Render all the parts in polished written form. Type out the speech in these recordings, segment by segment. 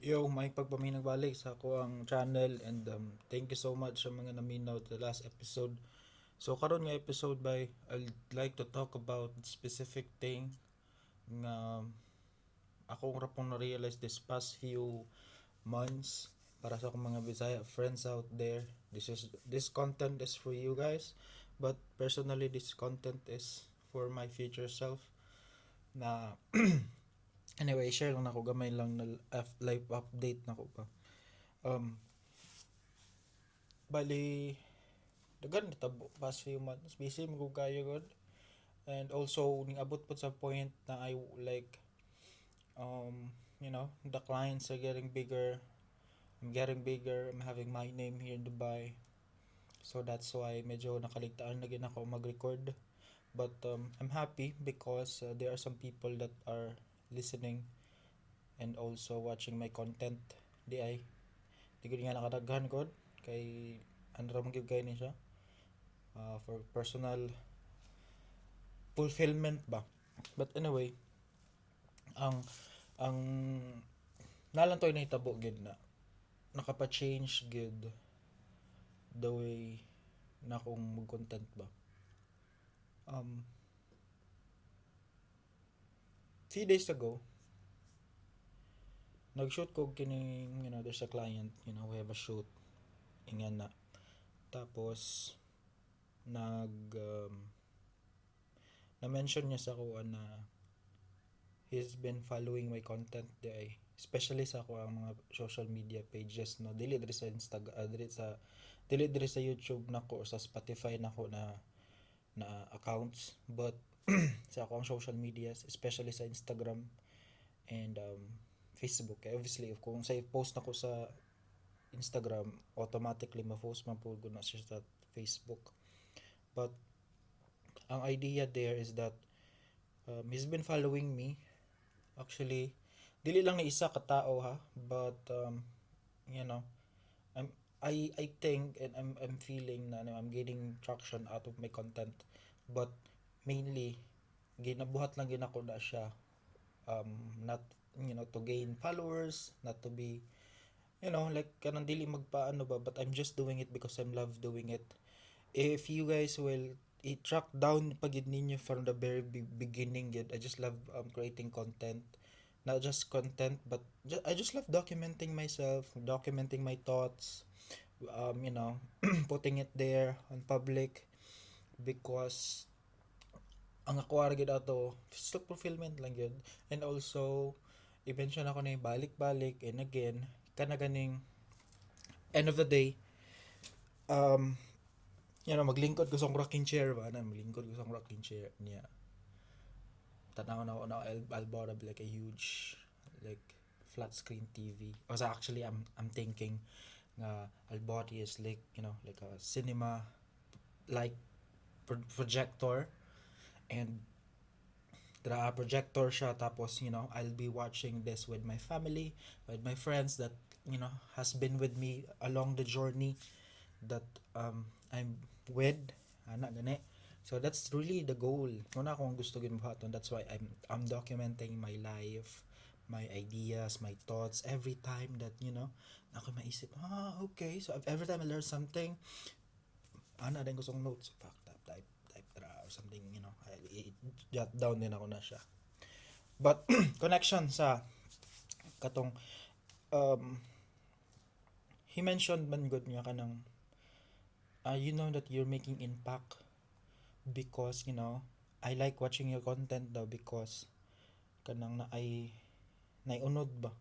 Yo, may pagpaminag balik sa ako ang channel and thank you so much sa mga naminaw the last episode. So karon nga episode by I'd like to talk about specific thing nga akong rapong na-realize this past few months para sa akong mga Bisaya friends out there. This content is for you guys, but personally this content is for my future self na anyway, share lang ako gamay lang na life update nako pa. Um Bali, dagan tabo past few months busy mo kayo god, and also ning abot po sa point na I like um the clients are getting bigger. I'm getting bigger. I'm having my name here in Dubai. So that's why medyo nakaligtaan na gid ako mag-record. But I'm happy because there are some people that are listening and also watching my content. Di ko nga nakadaghan god kay ano ra man gyud kay ni siya, for personal fulfillment ba. But anyway, ang ang nalang to na itabo gid na nakapa-change gid the way na akong mag-content ba. Um few days ago, nag-shoot ko kining, there's a client, we have a shoot ingan na. Tapos nag na-mention niya sa ko na he's been following my content di especially sa ako ang mga social media pages, no, dili diri sa Instagram, dili diri sa YouTube nako or sa Spotify nako na accounts, but sa ako ang social medias, especially sa Instagram and Facebook. Kaya obviously if kung say post nako sa Instagram, automatically ma-post man po na siya sa Facebook. But ang idea there is that he's been following me. Actually, dili lang ni isa ka tao ha, but you know, I'm I think and I'm feeling na I'm getting traction out of my content, but mainly ginabuhat lang gina ko na siya, not to gain followers, not to be like kanang dili magpaano ba, but I'm just doing it because I love doing it. If you guys will i-track down pagid ninyo from the very beginning yun, I just love creating content. Not just content, but I just love documenting myself, documenting my thoughts, putting it there on public because ang ako gid ato self fulfillment lang yun, and also eventually ako na balik-balik and again kana ganing end of the day, um maglingkod ko sa rocking chair ba na maglingkod ko sa rocking chair niya, tanaw na ako na I'll bought like a huge like flat screen TV. Also actually I'm thinking nga I'll bought is like like a cinema like projector, and projector siya, tapos I'll be watching this with my family, with my friends that has been with me along the journey that I'm with ana gani. So that's really the goal muna akong gusto gid buhaton. That's why I'm documenting my life, my ideas, my thoughts every time that ako maisip, okay, so every time I learn something ana din gustong notes, so, type or something, I jot down din ako na siya. But connection sa katong um he mentioned man good nga kanang you know that you're making impact because I like watching your content daw because kanang naiunod ba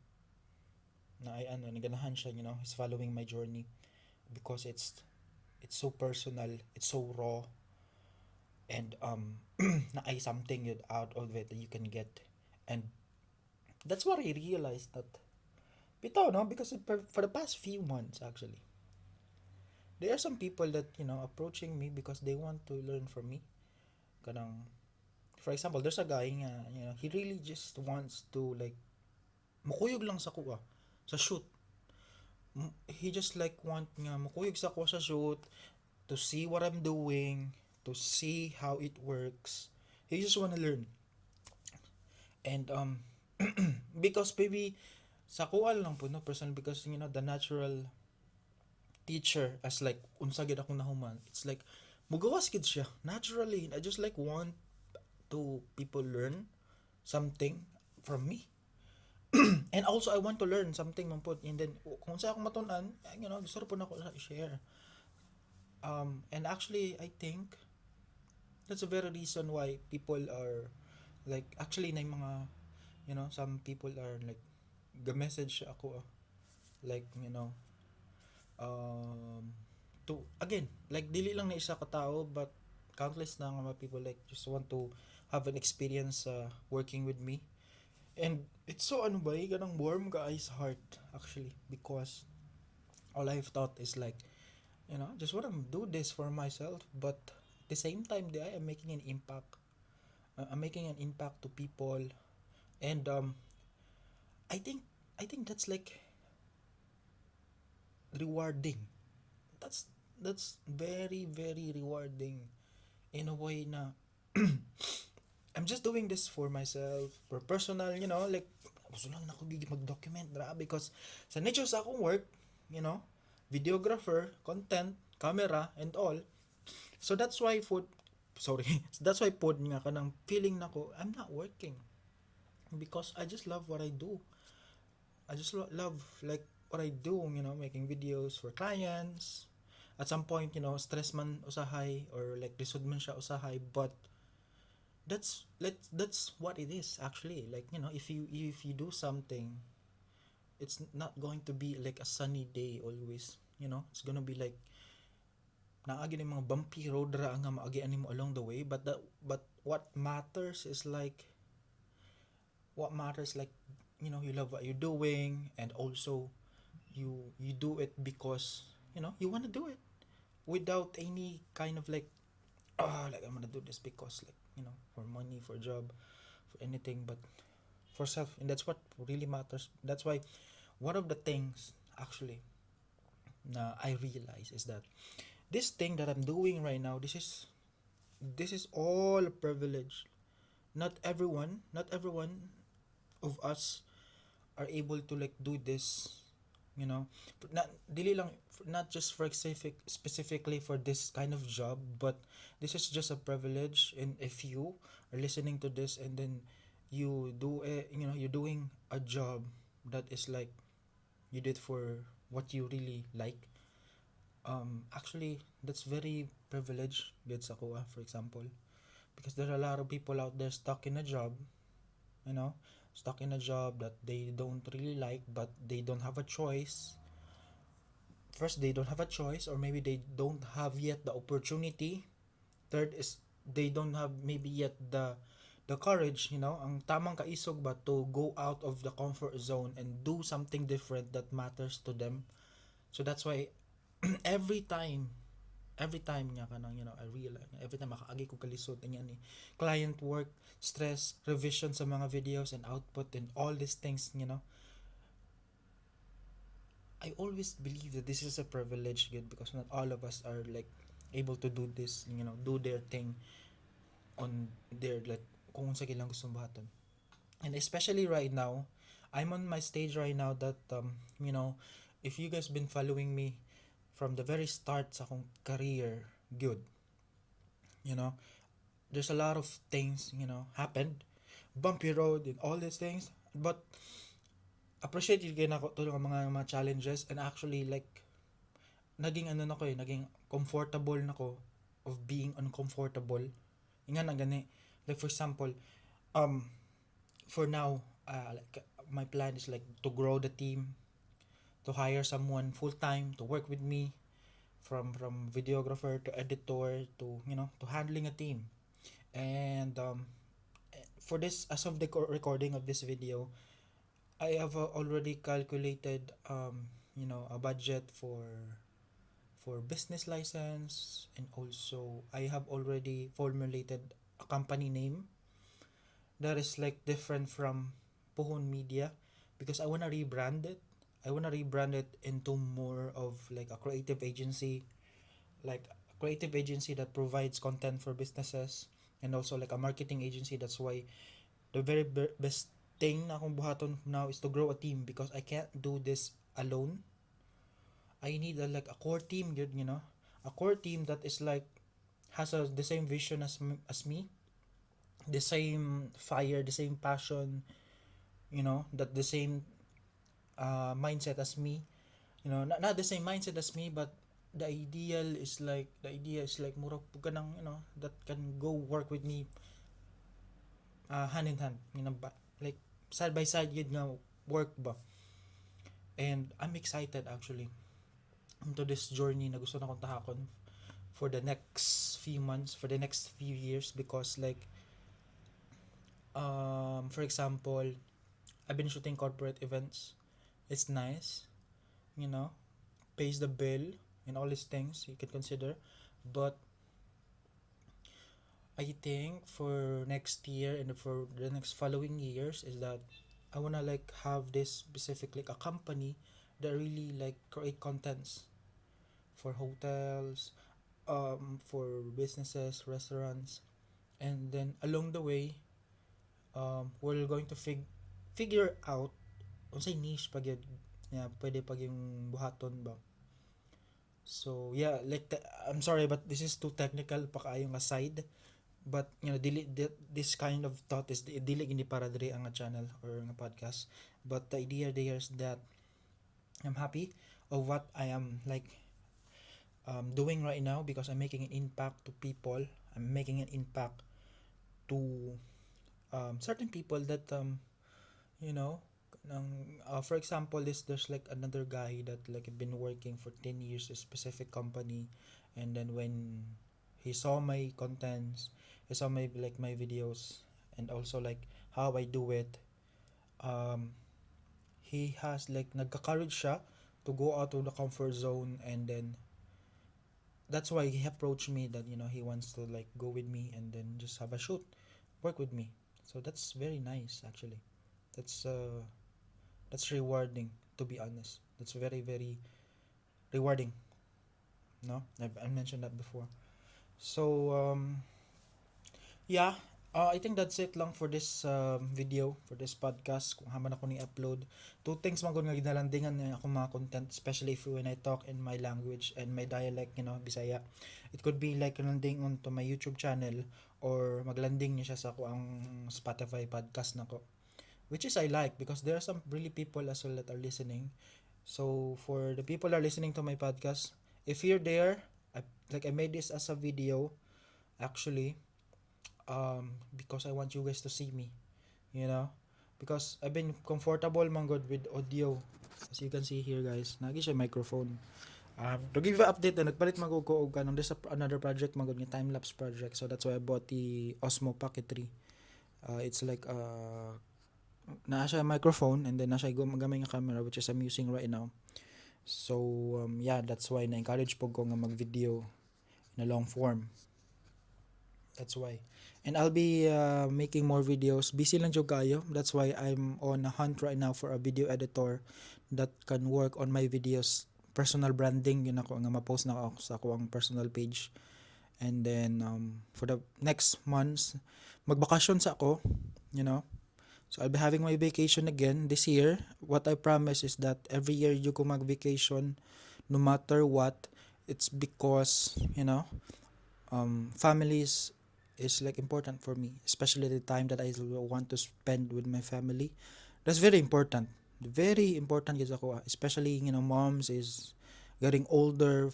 na ay ano naganahan siya, he's following my journey because it's so personal, it's so raw, and na ay something yun out of it that you can get. And that's what I realized that bitaw, no, because for the past few months actually there are some people that approaching me because they want to learn from me kanang, for example, there's a guy nga he really just wants to like mukuyog lang sa kuha sa shoot. He just like want nga mukuyog sa kuha sa shoot to see what I'm doing, to see how it works. He just wanna learn. And because maybe sa kual lang po no personal because the natural teacher as like unsa gid akong nahuman, it's like mugawas gid siya naturally. I just like want to people learn something from me. And also I want to learn something man po, and then kung sa akong matun-an, gusto po nako i-share. And actually I think that's a very reason why people are like actually na yung mga some people are like ga-message ako like um to again like dili lang na isa ka tao but countless na nga mga people like just want to have an experience working with me. And it's so ano ba ganang warm ka ice heart actually because all I've thought is like just want to do this for myself, but at the same time I am making an impact. I'm making an impact to people. And I think I think that's like rewarding. That's very very rewarding in a way na I'm just doing this for myself, for personal, like gusto lang na ako mag-document dra because sa nature sa akong work, videographer, content, camera and all. So that's why sorry, that's why pod nga kanang feeling nako I'm not working because I just love what I do. I just love like what I do, making videos for clients. At some point, stress man usahay or like lisod man siya usahay, but that's what it is actually. Like, if you do something, it's not going to be like a sunny day always. It's gonna be like naagi ni mga bumpy road ra nga maagian nimo along the way, but what matters is like you love what you're doing, and also you do it because you want to do it without any kind of like like I'm gonna do this because like for money, for job, for anything, but for self. And that's what really matters. That's why one of the things actually na I realize is that this thing that I'm doing right now, this is all a privilege. Not everyone of us are able to like do this, not dili lang, not just for specifically for this kind of job, but this is just a privilege. And if you are listening to this and then you're doing a job that is like you did for what you really like, actually that's very privileged good sa kuha, for example, because there are a lot of people out there stuck in a job, you know stuck in a job that they don't really like, but they don't have a choice. First, they don't have a choice, or maybe they don't have yet the opportunity. Third is they don't have maybe yet the courage, ang tamang kaisog ba to go out of the comfort zone and do something different that matters to them. So that's why every time nga kanang I realize every time makaagi ko kalisod niya ni client work, stress, revision sa mga videos and output and all these things, I always believe that this is a privilege good because not all of us are like able to do this, do their thing on their like kung sa kilang gustong buhaton. And especially right now, I'm on my stage right now that if you guys been following me from the very start sa akong career, good. There's a lot of things, happened. Bumpy road and all these things. But appreciate yun kayo na to mga challenges, and actually like naging naging comfortable nako of being uncomfortable. Nga na gani. Like for example, for now, like my plan is like to grow the team, to hire someone full time to work with me, from videographer to editor to to handling a team. And for this, as of the recording of this video, I have already calculated a budget for business license, and also I have already formulated a company name that is like different from Puhon Media, because I want to rebrand it. I want to rebrand it into more of like a creative agency, like a creative agency that provides content for businesses, and also like a marketing agency. That's why the very best thing na akong buhaton now is to grow a team because I can't do this alone. I need like a core team, a core team that is like has the same vision as me, the same fire, the same passion, that the same mindset as me. Not the same mindset as me, but the idea is like mura pug ka ng, that can go work with me hand in hand, ba, like side by side yun nga work ba. And I'm excited actually into this journey na gusto na kong tahakon for the next few months, for the next few years, because like for example, I've been shooting corporate events. It's nice, you know, pays the bill and all these things you can consider. But I think for next year and for the next following years is that I wanna like have this specific like a company that really like create contents for hotels, for businesses, restaurants, and then along the way, we're going to figure out unsay niche pag yun, yeah, pwede pag yung buhaton ba. So yeah, like I'm sorry but this is too technical pa kaayong aside, but this kind of thought is dili gini para diri ang channel or nga podcast, but the idea there is that I'm happy of what I am like doing right now because I'm making an impact to people. I'm making an impact to certain people that you know for example, there's like another guy that like been working for 10 years a specific company, and then when he saw my contents, he saw my videos, and also like how I do it, um he has like nagka-courage siya to go out of the comfort zone, and then that's why he approached me that he wants to like go with me and then just have a shoot, work with me. So that's very nice actually. That's rewarding, to be honest. That's very very rewarding. No, I mentioned that before. So yeah, I think that's it lang for this video, for this podcast. Kung haman ako ni upload, two things man gud nga ginalandingan nga ako mga content, especially if when I talk in my language and my dialect, Bisaya. It could be like landing onto my YouTube channel, or maglanding niya siya sa ako ang Spotify podcast nako, which is I like because there are some really people as well that are listening. So for the people that are listening to my podcast, if you're there, I made this as a video actually, because I want you guys to see me, because I've been comfortable man good with audio, as you can see here guys, nagi siya microphone. To give you an update, nagpalit magugo og kanang this another project magud nga time lapse project, so that's why I bought the Osmo Pocket 3. It's like naa siya microphone, and then naa siya gamay nga camera, which is I'm using right now. So yeah, that's why na-encourage po ko nga mag-video in a long form. That's why. And I'll be making more videos. Busy lang jud kayo. That's why I'm on a hunt right now for a video editor that can work on my videos. Personal branding, yun ako nga ma-post na ako sa akong personal page. And then for the next months, magbakasyon sa ako, So I'll be having my vacation again this year. What I promise is that every year you ko mag-vacation, no matter what. It's because, families is like important for me, especially the time that I want to spend with my family. That's very important. Very important is ako, especially, moms is getting older,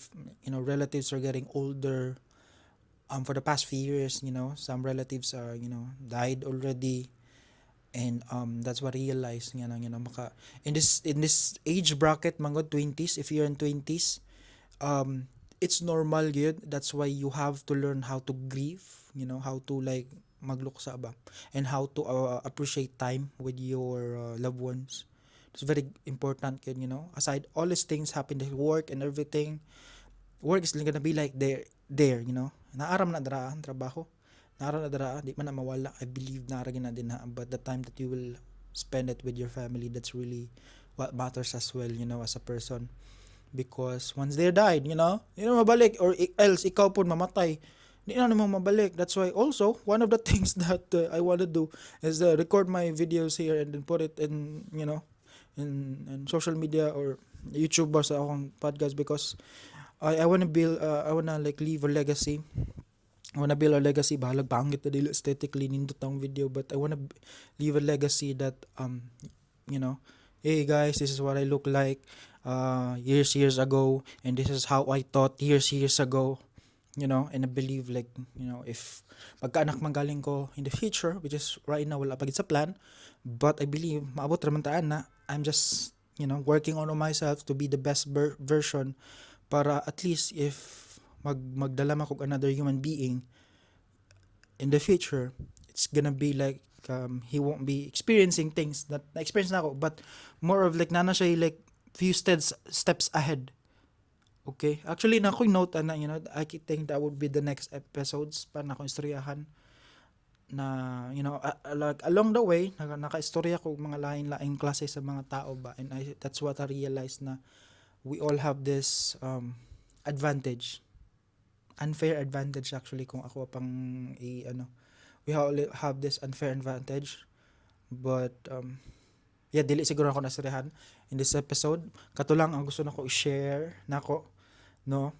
relatives are getting older. For the past few years, some relatives are, died already. And that's what I realized maka in this age bracket mga 20s, if you're in 20s, it's normal good. That's why you have to learn how to grieve, how to like maglook sa aba, and how to appreciate time with your loved ones. It's very important kid, aside all these things happen, the work and everything, work is gonna be like there, naaram na dara ang trabaho, nara na dara, di man na mawala. I believe nara gina din ha, but the time that you will spend it with your family, that's really what matters as well, as a person. Because once they died, mabalik, or else ikaw po mamatay, di na naman mabalik. That's why also one of the things that I want to do is record my videos here and then put it in, in social media or YouTube or sa akong podcast, because I want to build I want to like leave a legacy. I want to build a legacy. Bahalag pangit na dili aesthetically nindot ang video, but I want to leave a legacy that you know, hey guys, this is what I look like years ago, and this is how I thought years ago. And I believe, like, if pagkaanak manggaling ko in the future, which is right now wala pa gid sa plan, but I believe maabot ra man taan na. I'm just working on myself to be the best version, para at least if magdala man kog another human being in the future, it's gonna be like he won't be experiencing things that na-experience na ako, but more of like nana siya like few steps ahead. Okay, actually na ako'y note na, I think that would be the next episodes pa na akong istoryahan na, like along the way naka-istorya ko mga lain-laing klase sa mga tao ba, and that's what I realized, na we all have this advantage, unfair advantage actually, kung ako pang we all have this unfair advantage, but yeah, dili siguro ako nasirihan in this episode. Kato lang ang gusto nako i-share nako, no,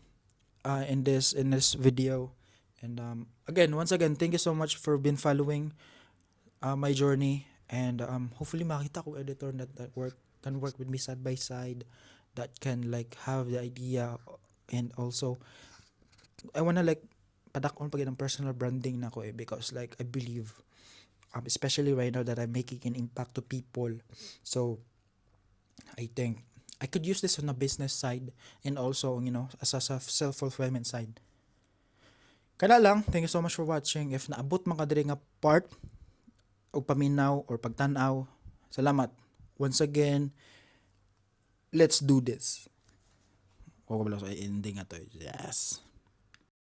in this video. And once again, thank you so much for been following my journey, and hopefully makita ko editor that can work with me side by side, that can like have the idea, and also I wanna like padakon pag ng personal branding nako, because like I believe, especially right now that I'm making an impact to people, so I think I could use this on a business side, and also as a self-fulfillment side. Kana lang, thank you so much for watching. If naabot man ka diri nga part o paminaw or pagtan-aw, salamat. Once again, let's do this. O ko sa ending ato. Yes.